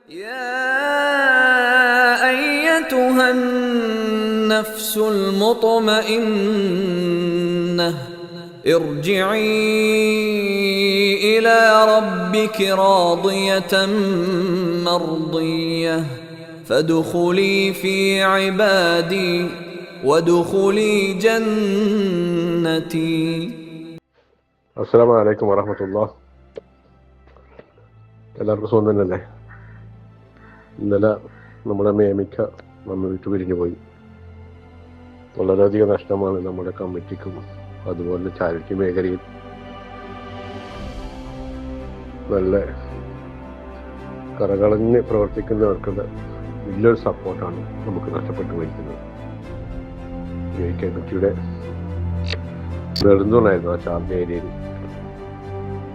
يا أيتها النفس المطمئنة ارجعي إلى ربك راضية مرضية فادخلي في عبادي وادخلي جنتي. അസ്സലാമു അലൈക്കും വറഹ്മത്തുള്ളാഹി. എല്ലാവർക്കും സുഖം തന്നെയല്ലേ? ഇന്നലെ നമ്മുടെ മേമിക്ക നമ്മൾ വിട്ടു പിരിഞ്ഞു പോയി. വളരെയധികം നഷ്ടമാണ് നമ്മുടെ കമ്മിറ്റിക്കും അതുപോലെ ചാരിറ്റി മേഖലയിൽ നല്ല കറകളഞ്ഞ് പ്രവർത്തിക്കുന്നവർക്കുള്ള വലിയൊരു സപ്പോർട്ടാണ് നമുക്ക് നഷ്ടപ്പെട്ടു പോയിരിക്കുന്നത്. ഈ കമ്മിറ്റിയുടെ നെടുന്തൂണായിരുന്നു ആ ഷാർജ ഏരിയയിൽ.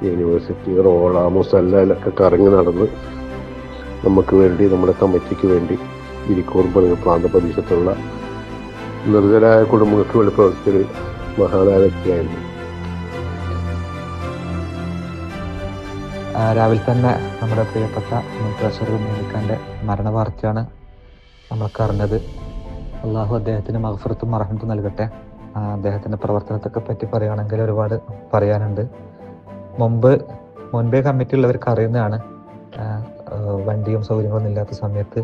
യൂണിവേഴ്സിറ്റി റോള മുസല്ലയിലൊക്കെ കറങ്ങി നടന്ന് നമുക്ക് വേണ്ടി, നമ്മുടെ കമ്മിറ്റിക്ക് വേണ്ടി ഇരിക്കൂർ പ്രാന്തപ്രദേശത്തുള്ള നിർജ്ജരായ കുടുംബങ്ങൾക്ക് വേണ്ടി പ്രവർത്തിച്ചൊരു മഹാനായ വ്യക്തിയായിരുന്നു. രാവിലെ തന്നെ നമ്മുടെ പ്രിയപ്പെട്ട മുൻ ട്രഷറർ മേമിക്കാൻ്റെ മരണവാർത്തയാണ് നമ്മൾക്ക് അറിഞ്ഞത്. അള്ളാഹു അദ്ദേഹത്തിന് മഗ്ഫിറത്തും റഹ്മത്തും നൽകട്ടെ. അദ്ദേഹത്തിൻ്റെ പ്രവർത്തനത്തൊക്കെ പറ്റി പറയുകയാണെങ്കിൽ ഒരുപാട് പറയാനുണ്ട്. മുൻപേ കമ്മിറ്റി ഉള്ളവർക്ക് അറിയുന്നതാണ്. വണ്ടിയും സൗകര്യങ്ങളൊന്നും ഇല്ലാത്ത സമയത്ത്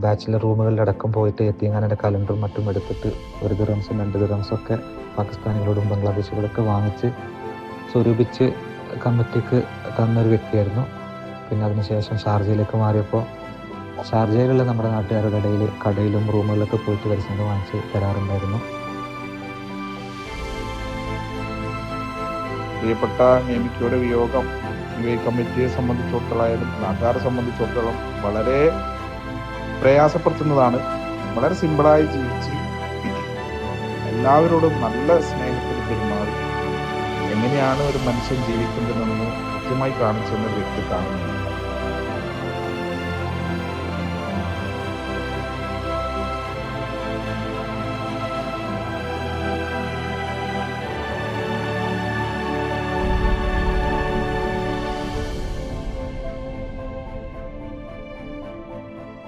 ബാച്ചിലർ റൂമുകളിലടക്കം പോയിട്ട് എത്തിങ്ങാനയുടെ കലണ്ടറും മറ്റും എടുത്തിട്ട് 1 ദിർഹംസും 2 ദിർഹംസും ഒക്കെ പാകിസ്ഥാനികളോടും ബംഗ്ലാദേശികളൊക്കെ വാങ്ങിച്ച് സ്വരൂപിച്ച് കമ്മിറ്റിക്ക് തന്നൊരു വ്യക്തിയായിരുന്നു. പിന്നെ അതിനുശേഷം ഷാർജയിലേക്ക് മാറിയപ്പോൾ ഷാർജയിലുള്ള നമ്മുടെ നാട്ടുകാരുടെ ഇടയിൽ കടയിലും റൂമുകളിലൊക്കെ പോയിട്ട് പരിസരം വാങ്ങിച്ച് തരാറുണ്ടായിരുന്നു. പ്രിയപ്പെട്ട മേമിക്കയുടെ വിയോഗം കമ്മിറ്റിയെ സംബന്ധിച്ചിടത്തോളം, നാട്ടുകാരെ സംബന്ധിച്ചിടത്തോളം വളരെ പ്രയാസപ്പെടുത്തുന്നതാണ്. വളരെ സിമ്പിളായി ജീവിച്ച് എല്ലാവരോടും നല്ല സ്നേഹത്തിൽ പെരുമാറി എങ്ങനെയാണ് ഒരു മനുഷ്യൻ ജീവിക്കേണ്ടതെന്ന് കൃത്യമായി കാണിച്ചു തന്ന വ്യക്തിത്വമാണ്.